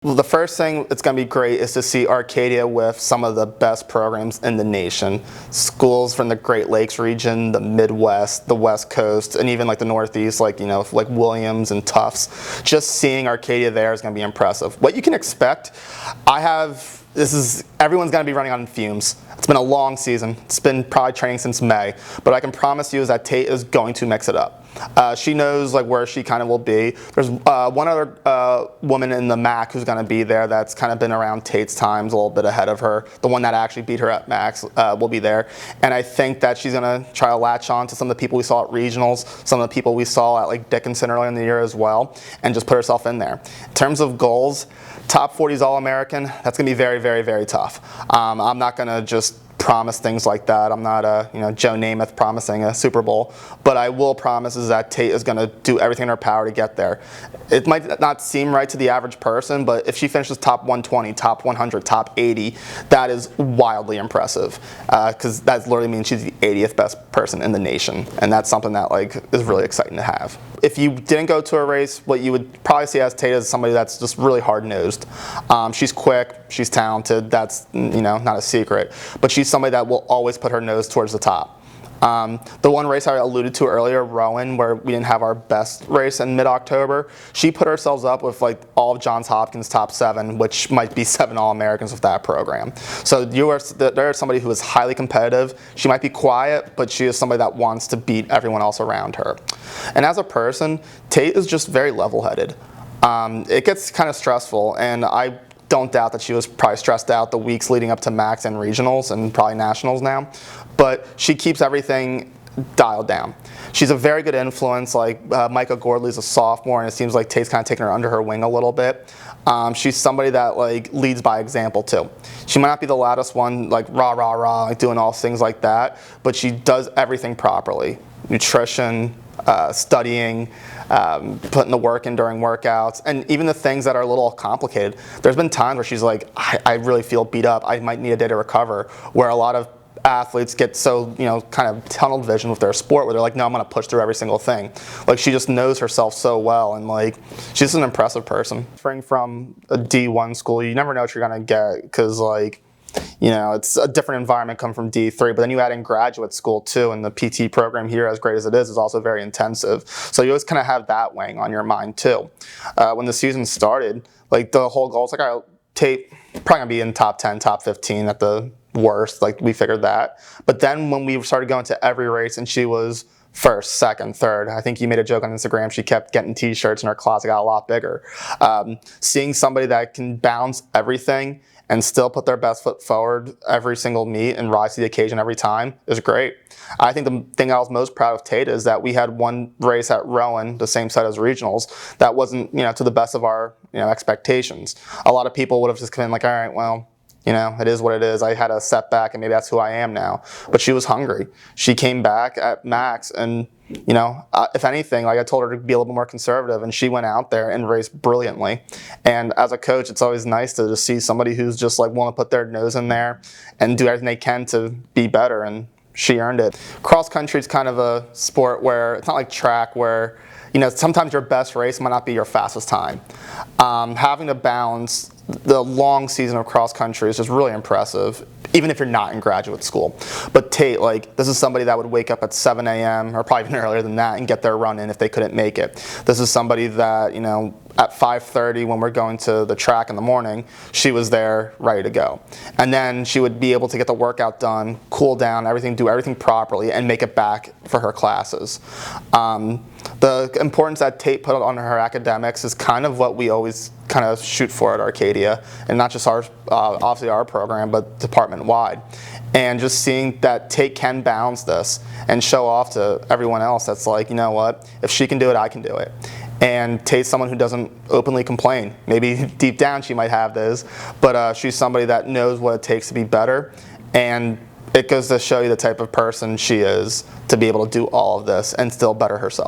Well, the first thing that's going to be great is to see Arcadia with some of the best programs in the nation. Schools from the Great Lakes region, the Midwest, the West Coast, and even like the Northeast, like like Williams and Tufts. Just seeing Arcadia there is going to be impressive. What you can expect, everyone's going to be running on fumes. It's been a long season. It's been probably training since May, but I can promise you is that Tate is going to mix it up. She knows like where she kind of will be. There's one other woman in the MAC who's going to be there that's kind of been around Tate's times, a little bit ahead of her. The one that actually beat her at MACs will be there, and I think that she's going to try to latch on to some of the people we saw at regionals, some of the people we saw at like Dickinson earlier in the year as well, and just put herself in there. In terms of goals, top 40s All-American, that's going to be very, very, very tough. I'm not going to just promise things like that. I'm not Joe Namath promising a Super Bowl, but I will promise is that Tate is going to do everything in her power to get there. It might not seem right to the average person, but if she finishes top 120, top 100, top 80, that is wildly impressive, because that literally means she's the 80th best person in the nation, and that's something that is really exciting to have. If you didn't go to a race, what you would probably see as Tate is somebody that's just really hard-nosed. She's quick, she's talented, that's not a secret, but she's somebody that will always put her nose towards the top. The one race I alluded to earlier, Rowan, where we didn't have our best race in mid-October, she put herself up with all of Johns Hopkins top 7, which might be 7 All-Americans with that program. So there is somebody who is highly competitive. She might be quiet, but she is somebody that wants to beat everyone else around her. And as a person, Tate is just very level-headed. It gets kind of stressful, and I don't doubt that she was probably stressed out the weeks leading up to MACs and regionals and probably nationals now, but she keeps everything dialed down. She's a very good influence. Micah Gordley's a sophomore, and it seems like Tate's kind of taking her under her wing a little bit. She's somebody that leads by example too. She might not be the loudest one, rah rah rah, doing all things like that, but she does everything properly. Nutrition, studying, putting the work in during workouts, and even the things that are a little complicated. There's been times where she's like, I really feel beat up, I might need a day to recover, where a lot of athletes get so, kind of tunnel vision with their sport where they're like, no, I'm going to push through every single thing. She just knows herself so well, and she's just an impressive person. Transferring from a D1 school, you never know what you're going to get, because it's a different environment coming from D3, but then you add in graduate school too, and the PT program here, as great as it is also very intensive. So you always kind of have that weighing on your mind too. When the season started, the whole goal is all right, Tate probably gonna be in top 10, top 15 at the worst. We figured that. But then when we started going to every race and she was first, second, third. I think you made a joke on Instagram. She kept getting T-shirts and her closet got a lot bigger. Seeing somebody that can balance everything and still put their best foot forward every single meet and rise to the occasion every time is great. I think the thing I was most proud of Tate is that we had one race at Rowan, the same site as regionals, that wasn't to the best of our expectations. A lot of people would have just come in all right, well, it is what it is. I had a setback, and maybe that's who I am now. But she was hungry. She came back at MACs, and if anything, I told her to be a little bit more conservative, and she went out there and raced brilliantly. And as a coach, it's always nice to just see somebody who's just willing to put their nose in there and do everything they can to be better, and she earned it. Cross country is kind of a sport where it's not like track where sometimes your best race might not be your fastest time. Having to balance the long season of cross country is just really impressive, even if you're not in graduate school. But Tate, this is somebody that would wake up at 7 a.m. or probably even earlier than that and get their run in if they couldn't make it. This is somebody that, at 5:30 when we're going to the track in the morning, she was there ready to go. And then she would be able to get the workout done, cool down, do everything properly, and make it back for her classes. The importance that Tate put on her academics is kind of what we always kind of shoot for at Arcadia, and not just obviously our program, but department-wide. And just seeing that Tate can balance this and show off to everyone else that's what, if she can do it, I can do it. And Tate's someone who doesn't openly complain. Maybe deep down she might have this, but she's somebody that knows what it takes to be better, and it goes to show you the type of person she is to be able to do all of this and still better herself.